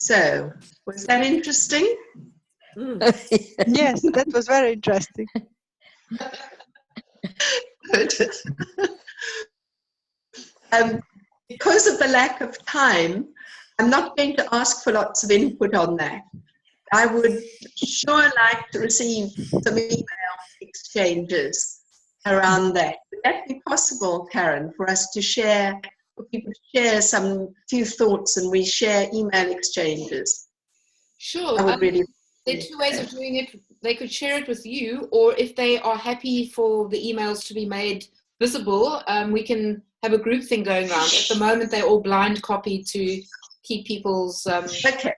So, was that interesting? Yes, that was very interesting. Good. Because of the lack of time, I'm not going to ask for lots of input on that. I would sure like to receive some email exchanges around that. Would that be possible, Karen, for us to share, for people to share some few thoughts and we share email exchanges? Sure. I would really there are two ways of doing it. They could share it with you, or if they are happy for the emails to be made visible, we can have a group thing going around. At the moment, they're all blind copy to keep people's... Okay.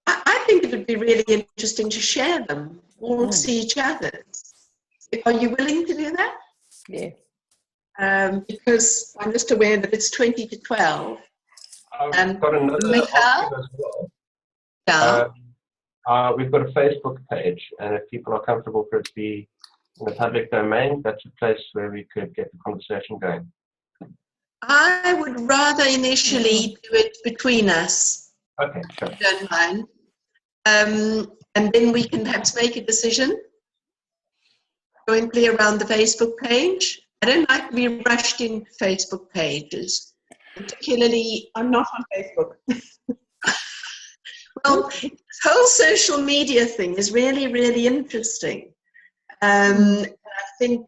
I think it would be really interesting to share them, all see each other's. Are you willing to do that? Yeah. Because I'm just aware that it's 20 to 12. I've got another option as well. Yeah. We've got a Facebook page, and if people are comfortable for it to be in the public domain, that's a place where we could get the conversation going. I would rather initially do it between us. Okay, sure. If you don't mind. And then we can perhaps make a decision jointly around the Facebook page. I don't like to be rushed into Facebook pages. Particularly, I'm not on Facebook. Well, this whole social media thing is really, really interesting. I think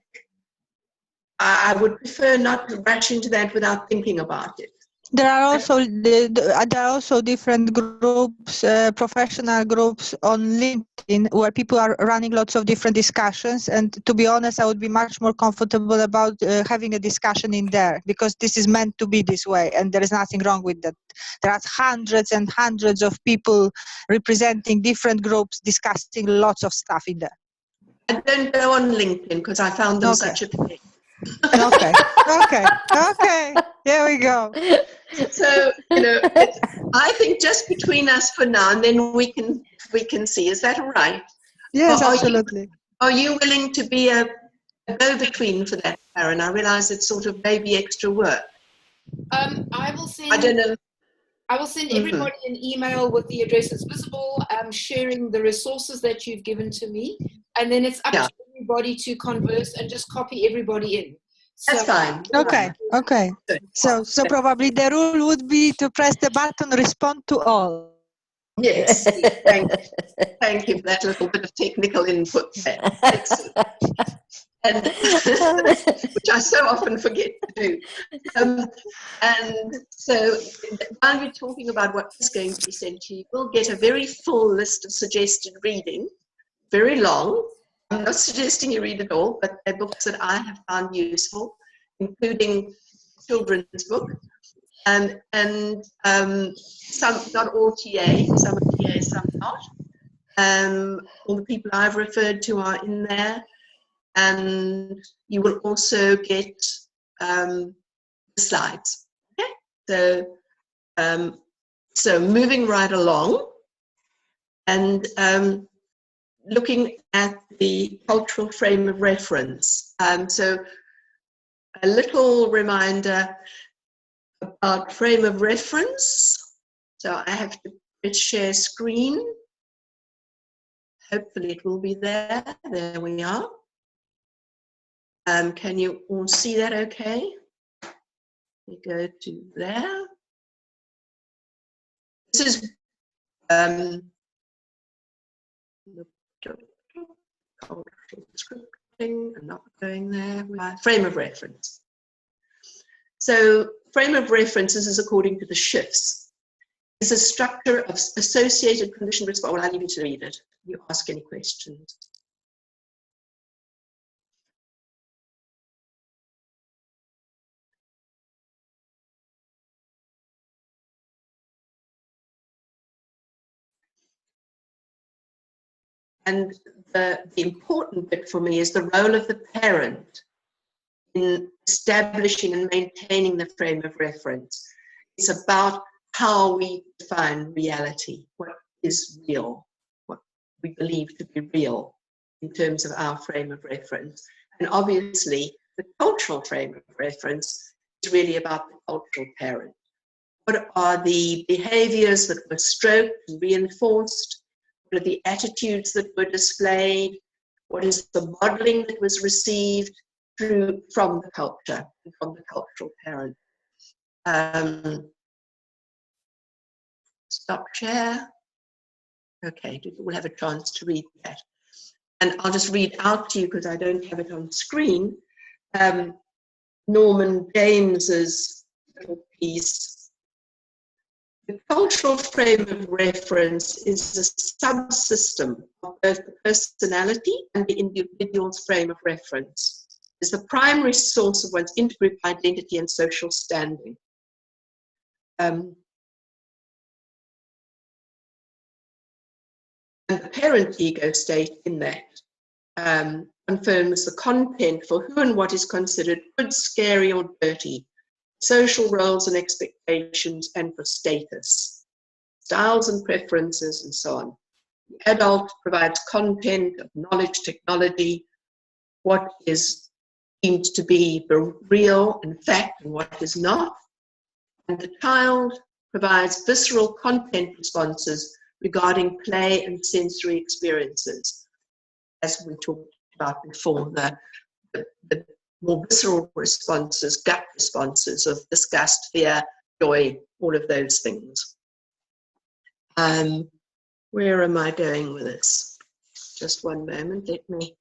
I would prefer not to rush into that without thinking about it. There are also different groups, professional groups on LinkedIn where people are running lots of different discussions. And to be honest, I would be much more comfortable about having a discussion in there, because this is meant to be this way, and there is nothing wrong with that. There are hundreds and hundreds of people representing different groups discussing lots of stuff in there. I don't go on LinkedIn because I found them such a pain. Okay. There we go. So, I think just between us for now, and then we can see. Is that all right? Yes, absolutely. Are you willing to be a go-between for that, Karen? I realize it's sort of maybe extra work. I will send. I don't know. I will send everybody an email with the addresses visible, sharing the resources that you've given to me, and then it's up to everybody to converse and just copy everybody in. That's fine. Okay. So probably the rule would be to press the button respond to all. Yes. Thank you for that little bit of technical input there. Excellent. And which I so often forget to do. And so while you're talking about what is going to be sent to you, we'll get a very full list of suggested reading, very long. I'm not suggesting you read it all, but they're books that I have found useful, including children's book, and some, not all TA, some are TA, some not. All the people I've referred to are in there, and you will also get the slides. Okay, so moving right along, and looking at the cultural frame of reference. So a little reminder about frame of reference. So I have to share screen. Hopefully it will be there. There we are. Can you all see that okay? We go to there. This is cultural scripting. I'm not going there. Frame of reference. So frame of reference, this is according to the shifts, is a structure of associated condition response. Well, I'll leave you to read it. You ask any questions. And the important bit for me is the role of the parent in establishing and maintaining the frame of reference. It's about how we define reality, what is real, what we believe to be real in terms of our frame of reference. And obviously, the cultural frame of reference is really about the cultural parent. What are the behaviors that were stroked and reinforced? What are the attitudes that were displayed? What is the modeling that was received from the culture, from the cultural parent? Stop share. Okay, we'll have a chance to read that. And I'll just read out to you because I don't have it on screen. Norman James's little piece. The cultural frame of reference is a subsystem of both the personality and the individual's frame of reference. It is the primary source of one's intergroup identity and social standing. And the parent ego state in that confirms the content for who and what is considered good, scary, or dirty, social roles and expectations, and for status, styles and preferences, and so on. The adult provides content of knowledge, technology, what is deemed to be real and fact and what is not. And the child provides visceral content responses regarding play and sensory experiences, as we talked about before, the more visceral responses, gut responses of disgust, fear, joy, all of those things. Where am I going with this? Just one moment, let me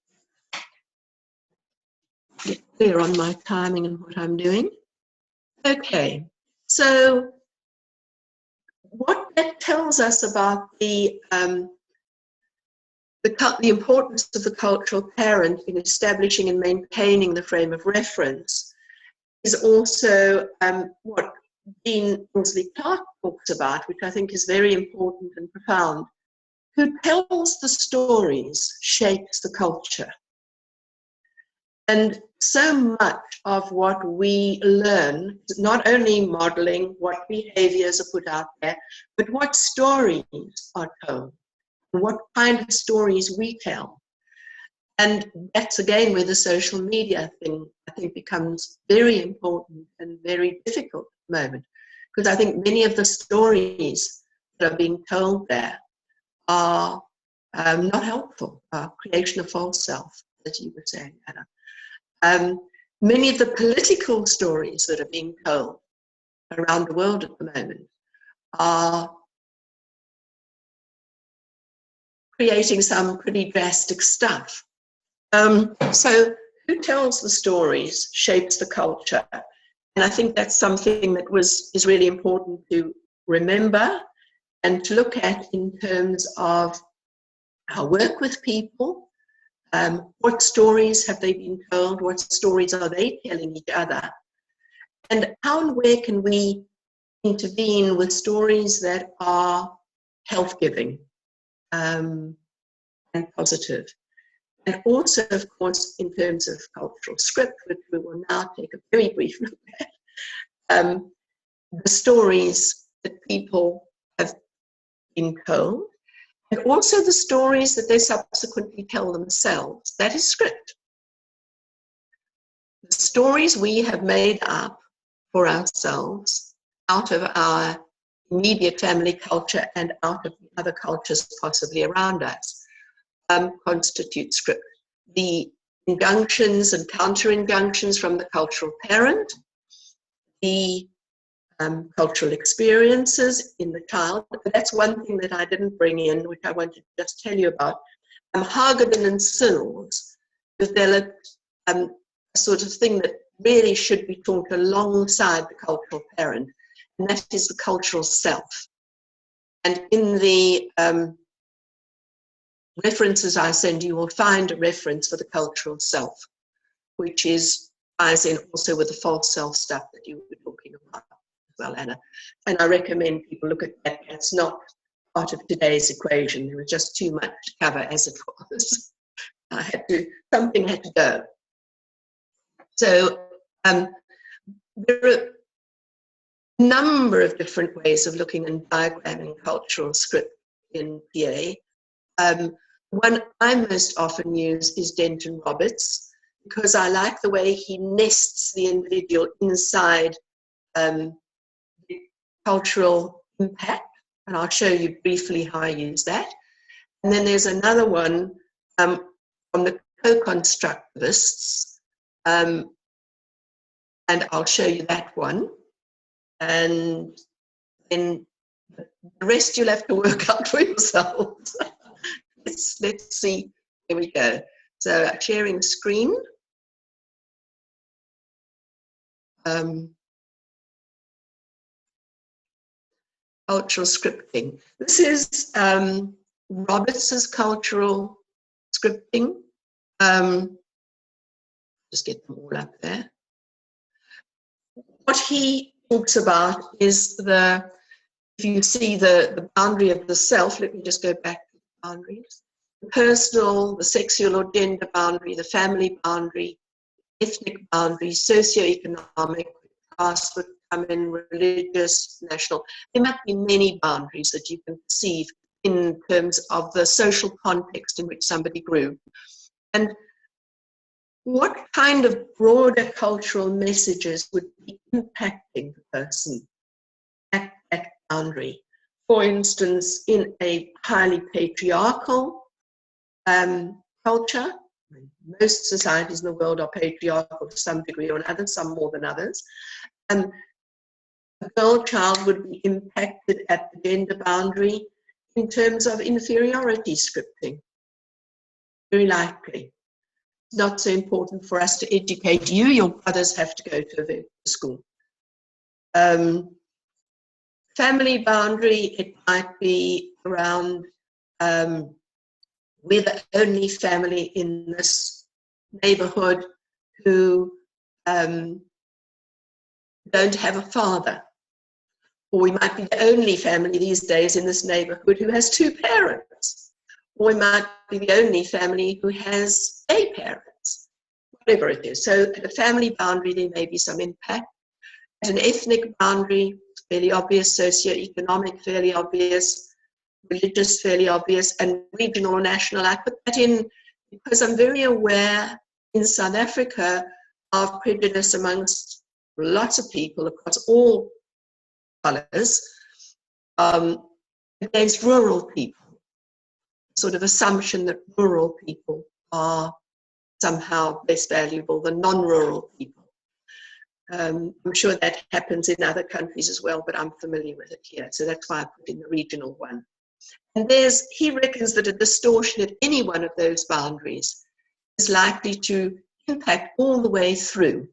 get clear on my timing and what I'm doing. Okay, so what that tells us about the importance of the cultural parent in establishing and maintaining the frame of reference is also what Dean Insley Clark talks about, which I think is very important and profound. Who tells the stories shapes the culture. And so much of what we learn, not only modeling what behaviors are put out there, but what stories are told. What kind of stories we tell. And that's again where the social media thing, I think, becomes very important and very difficult at the moment. Because I think many of the stories that are being told there are not helpful, creation of false self, as you were saying, Anna. Many of the political stories that are being told around the world at the moment are creating some pretty drastic stuff. So who tells the stories shapes the culture. And I think that's something that is really important to remember and to look at in terms of our work with people. What stories have they been told? What stories are they telling each other? And how and where can we intervene with stories that are health-giving? And positive. And also, of course, in terms of cultural script, which we will now take a very brief look at, the stories that people have been told, and also the stories that they subsequently tell themselves. That is script. The stories we have made up for ourselves out of our immediate family culture and out of the other cultures possibly around us constitute script. The injunctions and counter-injunctions from the cultural parent, the cultural experiences in the child. That's one thing that I didn't bring in, which I wanted to just tell you about. Hargaden and Sills developed a sort of thing that really should be taught alongside the cultural parent, and that is the cultural self. And in the references I send you will find a reference for the cultural self, which ties in also with the false self stuff that you were talking about as well, Anna. And I recommend people look at that. It's not part of today's equation. There was just too much to cover as it was. Something had to go. So there are a number of different ways of looking and diagramming cultural script in PA. One I most often use is Denton Roberts, because I like the way he nests the individual inside the cultural impact, and I'll show you briefly how I use that. And then there's another one from the co-constructivists, and I'll show you that one. And then the rest you'll have to work out for yourselves. Let's see. Here we go. So sharing the screen. Cultural scripting. This is Roberts's cultural scripting. Just get them all up there. What he talks about is if you see the boundary of the self, let me just go back to the boundaries. The personal, the sexual or gender boundary, the family boundary, ethnic boundary, socioeconomic, class would come in, religious, national. There might be many boundaries that you can perceive in terms of the social context in which somebody grew. And what kind of broader cultural messages would be impacting the person at that boundary? For instance, in a highly patriarchal culture, most societies in the world are patriarchal to some degree or another, some more than others. A girl child would be impacted at the gender boundary in terms of inferiority scripting. Very likely. It's not so important for us to educate you. Your brothers have to go to school. Family boundary, it might be around we're the only family in this neighborhood who don't have a father. Or we might be the only family these days in this neighborhood who has two parents. Or we might be the only family who has a parents, whatever it is. So at a family boundary, there may be some impact. At an ethnic boundary, fairly obvious, socioeconomic, fairly obvious, religious, fairly obvious, and regional or national. I put that in because I'm very aware in South Africa of prejudice amongst lots of people across all colours against rural people. Sort of assumption that rural people are somehow less valuable than non-rural people. I'm sure that happens in other countries as well, but I'm familiar with it here. So that's why I put in the regional one. And he reckons that a distortion at any one of those boundaries is likely to impact all the way through.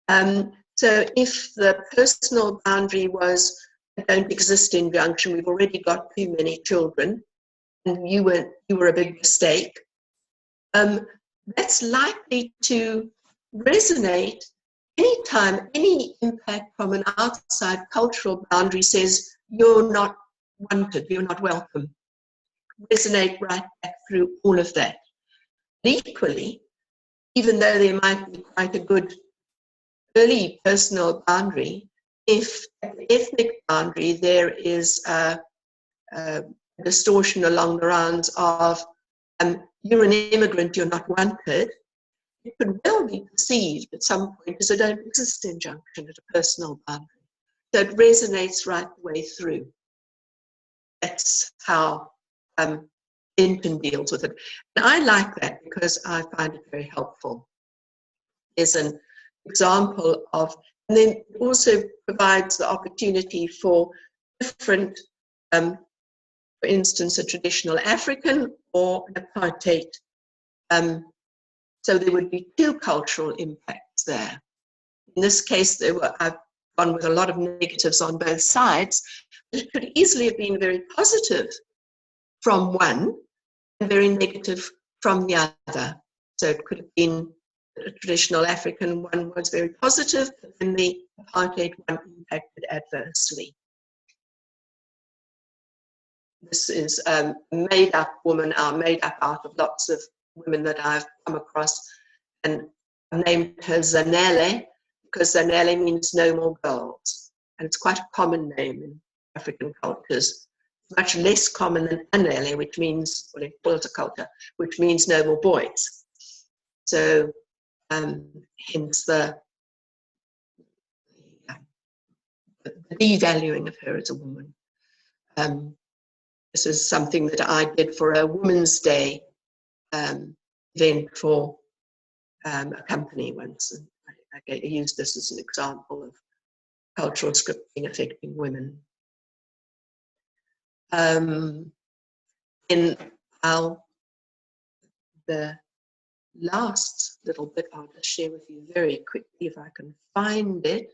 So if the personal boundary was, I don't exist injunction, we've already got too many children, and you were a big mistake, that's likely to resonate anytime any impact from an outside cultural boundary says you're not wanted, you're not welcome. Resonate right back through all of that. Equally, even though there might be quite a good early personal boundary, if at the ethnic boundary there is a distortion along the lines of you're an immigrant, you're not wanted, it could well be perceived at some point as a don't exist injunction at a personal boundary. So it resonates right the way through. That's how Benton deals with it. And I like that because I find it very helpful. There's an example of, and then it also provides the opportunity for different, for instance, a traditional African or an apartheid. So there would be two cultural impacts there. In this case, I've gone with a lot of negatives on both sides. It could easily have been very positive from one and very negative from the other. So it could have been a traditional African one was very positive, but then the apartheid one impacted adversely. This is a made-up woman, made up out of lots of women that I've come across, and I've named her Zanele because Zanele means no more girls, and it's quite a common name in African cultures. Much less common than Anele, which means, well, in Quilter culture, which means no more boys. So hence the devaluing of her as a woman. This is something that I did for a Women's Day event for a company once. And I used this as an example of cultural scripting affecting women. The last little bit I'll just share with you very quickly if I can find it.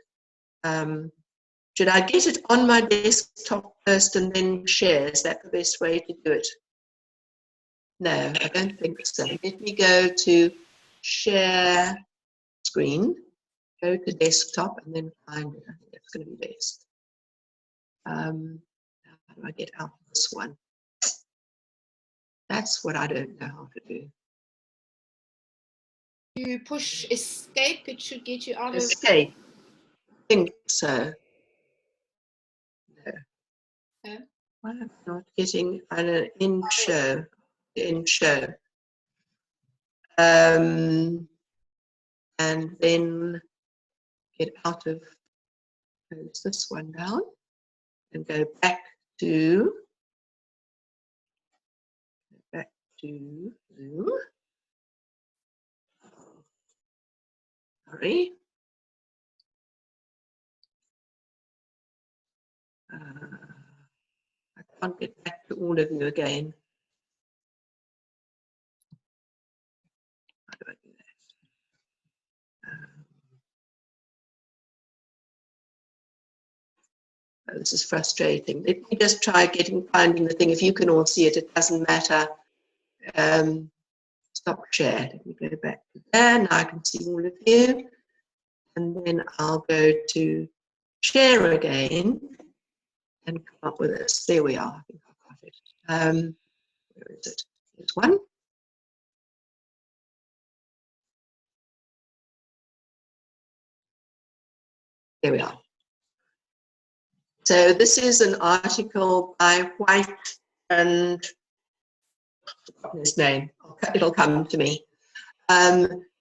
Should I get it on my desktop first and then share? Is that the best way to do it? No, I don't think so. Let me go to share screen, go to desktop, and then find it. I think that's going to be best. How do I get out of this one? That's what I don't know how to do. You push escape, it should get you out of... Escape. I think so. No. Yeah. Why am I not getting an in show? And then get out of, close this one down and go back to Zoom. Sorry. I can't get back to all of you again. How do I do that? Oh, this is frustrating. Let me just try finding the thing. If you can all see it, it doesn't matter. Stop share. Let me go back to there. Now I can see all of you. And then I'll go to share again and come up with this. There we are. I think I've got it. Where is it? Here's one. There we are. So this is an article by White and I've forgotten his name. It'll come to me.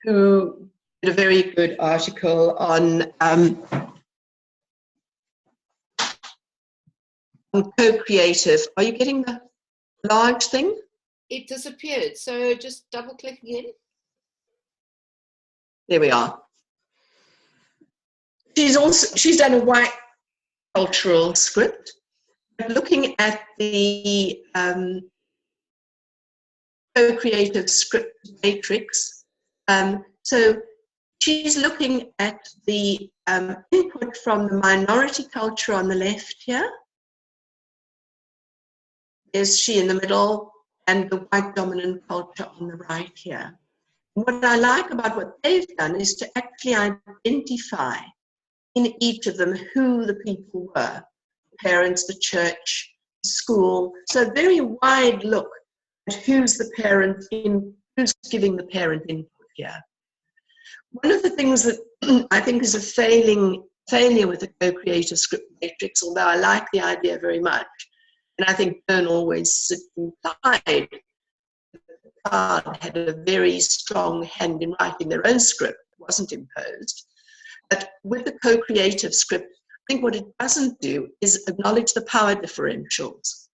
Who did a very good article on co-creative. Are you getting the large thing? It disappeared, so just double click again. There we are. She's done a white cultural script, looking at the co-creative script matrix. So she's looking at the input from the minority culture on the left here. There's she in the middle, and the white dominant culture on the right here. What I like about what they've done is to actually identify in each of them who the people were, the parents, the church, the school. So a very wide look at who's the parent, who's giving the parent input here. One of the things that I think is a failure with the co-creative script matrix, although I like the idea very much, and I think Byrne always implied that had a very strong hand in writing their own script. It wasn't imposed. But with the co-creative script, I think what it doesn't do is acknowledge the power differentials.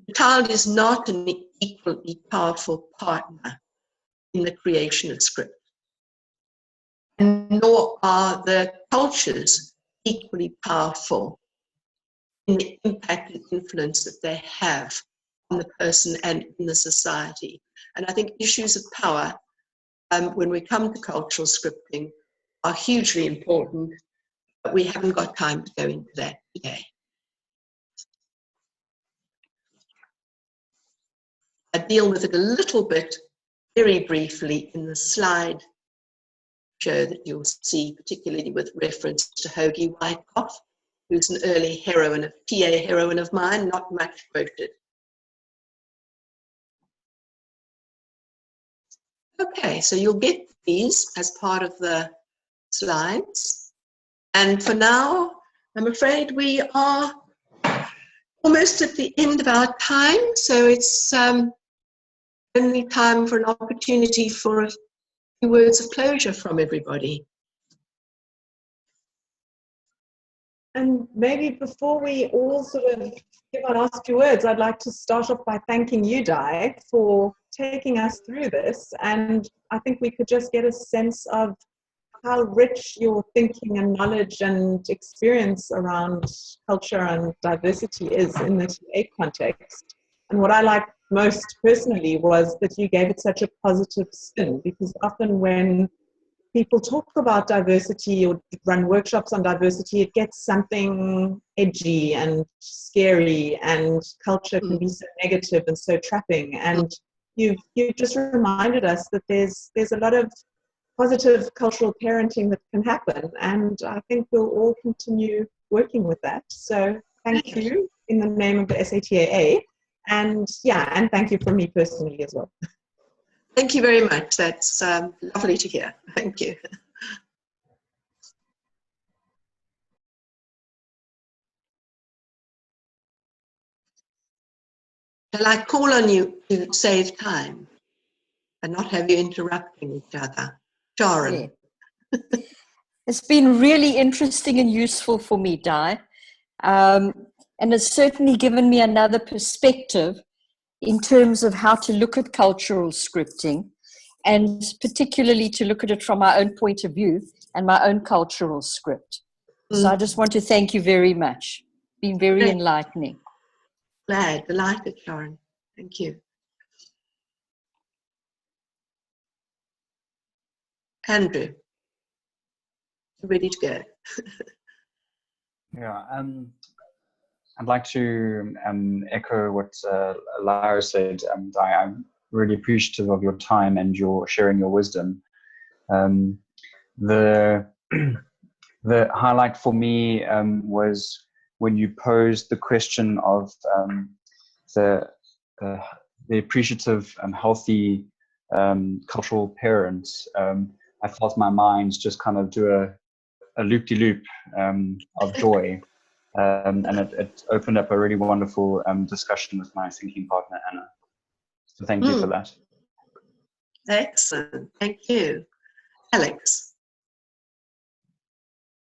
The child is not an equally powerful partner in the creation of script, and nor are the cultures equally powerful in the impact and influence that they have on the person and in the society. And I think issues of power, when we come to cultural scripting, are hugely important, but we haven't got time to go into that today. I deal with it a little bit, very briefly, in the slide show that you'll see, particularly with reference to Hoagie Wyckoff, who's an early heroine, a PA heroine of mine, not much quoted. Okay, so you'll get these as part of the slides. And for now, I'm afraid we are almost at the end of our time, so it's only time for an opportunity for a few words of closure from everybody. And maybe before we all sort of give our last few words, I'd like to start off by thanking you, Di, for taking us through this. And I think we could just get a sense of how rich your thinking and knowledge and experience around culture and diversity is in the TA context. And what I liked most personally was that you gave it such a positive spin, because often when people talk about diversity or run workshops on diversity, it gets something edgy and scary, and culture can be so negative and so trapping. And you've just reminded us that there's a lot of positive cultural parenting that can happen, and I think we'll all continue working with that. So thank you in the name of the SATAA, and and thank you from me personally as well. Thank you very much. That's lovely to hear. Thank you. Shall I call on you to save time and not have you interrupting each other? Sharon. Yeah. It's been really interesting and useful for me, Di. And it's certainly given me another perspective in terms of how to look at cultural scripting, and particularly to look at it from my own point of view and my own cultural script. So I just want to thank you very much. Been very enlightening. Glad, delighted, Sharon. Thank you. Andrew, ready to go. Yeah, I'd like to echo what Lara said. I'm really appreciative of your time and your sharing your wisdom. The highlight for me was when you posed the question of the appreciative and healthy cultural parents. I felt my mind just kind of do a loop-de-loop of joy. And it opened up a really wonderful discussion with my thinking partner, Anna. So thank you for that. Excellent. Thank you. Alex.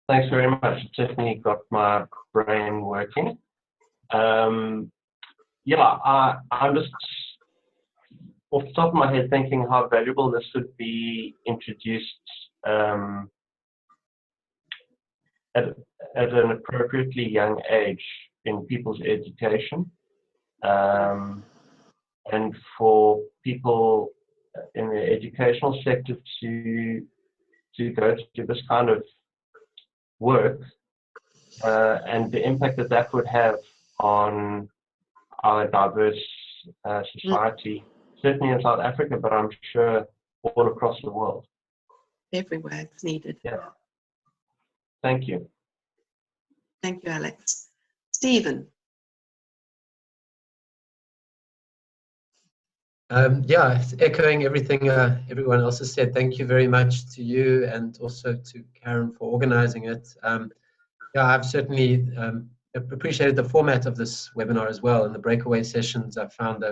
Thanks very much. It definitely got my brain working. I'm just off the top of my head thinking how valuable this would be introduced at an appropriately young age in people's education, and for people in the educational sector to go to this kind of work, and the impact that would have on our diverse society, certainly in South Africa, but I'm sure all across the world. Everywhere it's needed. Yeah. Thank you. Thank you, Alex. Stephen. Echoing everything everyone else has said. Thank you very much to you, and also to Karen for organizing it. I've certainly appreciated the format of this webinar as well, and the breakaway sessions I've found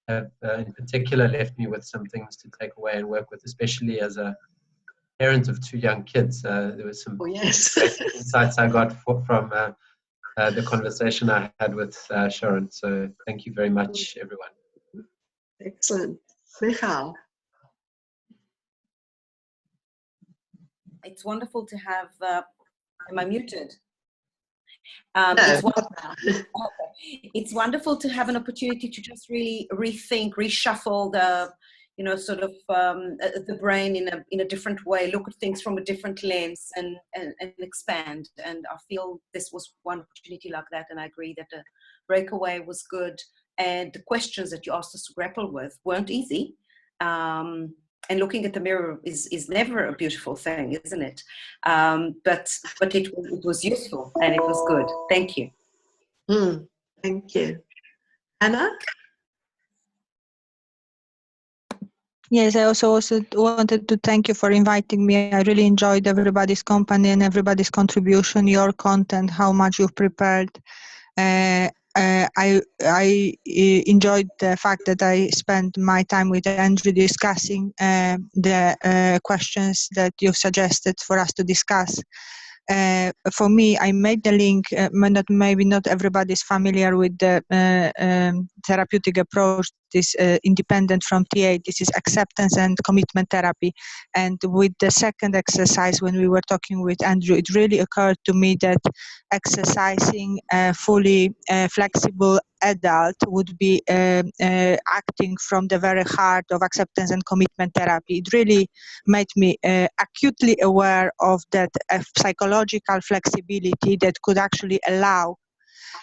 have in particular left me with some things to take away and work with, especially as a parent of 2 young kids. There was some great insights I got from the conversation I had with Sharon. So thank you very much, everyone. Excellent. Michal. It's wonderful to have, am I muted? No. It's wonderful to have an opportunity to just really rethink, reshuffle the, the brain in a different way, look at things from a different lens and expand. And I feel this was one opportunity like that. And I agree that the breakaway was good. And the questions that you asked us to grapple with weren't easy. And looking at the mirror is never a beautiful thing, isn't it? But it was useful and it was good. Thank you. Thank you. Anna? Yes, I also wanted to thank you for inviting me. I really enjoyed everybody's company and everybody's contribution, your content, how much you've prepared. I enjoyed the fact that I spent my time with Andrew discussing the questions that you've suggested for us to discuss. for me, I made the link. Maybe not everybody is familiar with the therapeutic approach. This independent from TA. This is acceptance and commitment therapy. And with the second exercise, when we were talking with Andrew, it really occurred to me that exercising a fully flexible adult would be acting from the very heart of acceptance and commitment therapy. It really made me acutely aware of that psychological flexibility that could actually allow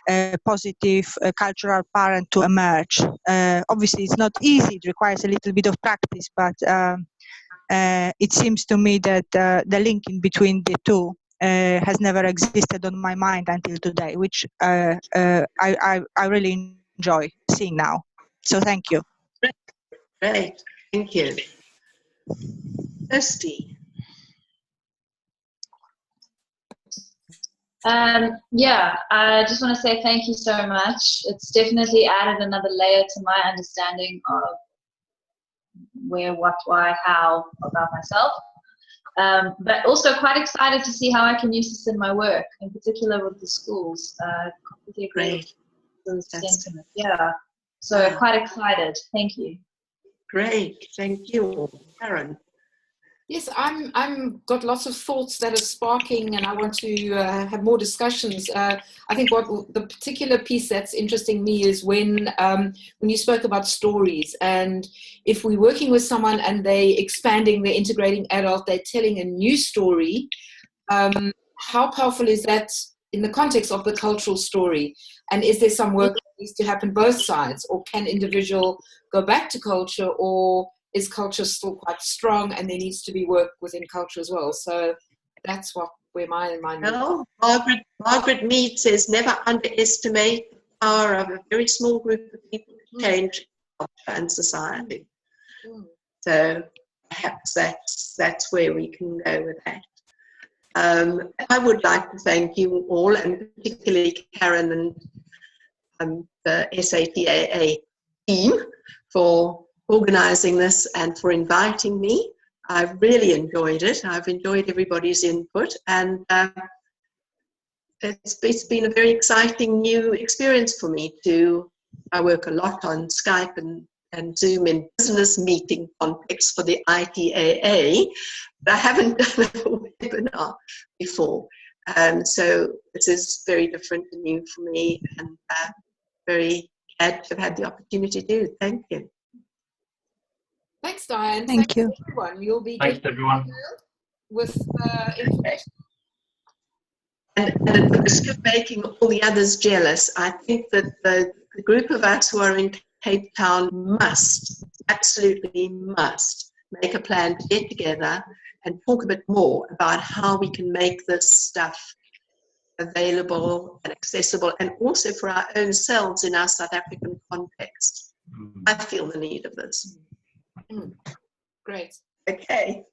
a positive cultural parent to emerge. Obviously, it's not easy. It requires a little bit of practice, but it seems to me that the link in between the two has never existed on my mind until today, which I really enjoy seeing now. So thank you. Great, thank you. Kirsty. Yeah, I just want to say thank you so much. It's definitely added another layer to my understanding of where, what, why, how about myself. But also quite excited to see how I can use this in my work, in particular with the schools. Completely agree with the sentiment. Yeah, so quite excited. Thank you. Great, thank you. Karen. Yes, I'm got lots of thoughts that are sparking, and I want to have more discussions. I think what the particular piece that's interesting me is when you spoke about stories, and if we're working with someone and they expanding, they're integrating adult, they're telling a new story, how powerful is that in the context of the cultural story? And is there some work that needs to happen both sides, or can individual go back to culture, or is culture still quite strong and there needs to be work within culture as well? So that's where my mind is. Well, Margaret Mead says never underestimate the power of a very small group of people to change culture and society. So perhaps that's where we can go with that. I would like to thank you all, and particularly Karen and the SATAA team for organising this and for inviting me. I've really enjoyed it. I've enjoyed everybody's input, and it's been a very exciting new experience for me too. I work a lot on Skype and Zoom in business meeting context for the ITAA, but I haven't done a webinar before. So this is very different and new for me, and very glad to have had the opportunity to do. Thank you. Thanks, Diane. Thank you. Everyone. You'll be Thanks, everyone. With information. And at the risk of making all the others jealous, I think that the group of us who are in Cape Town must, absolutely must, make a plan to get together and talk a bit more about how we can make this stuff available and accessible, and also for our own selves in our South African context. I feel the need of this. Great. Okay.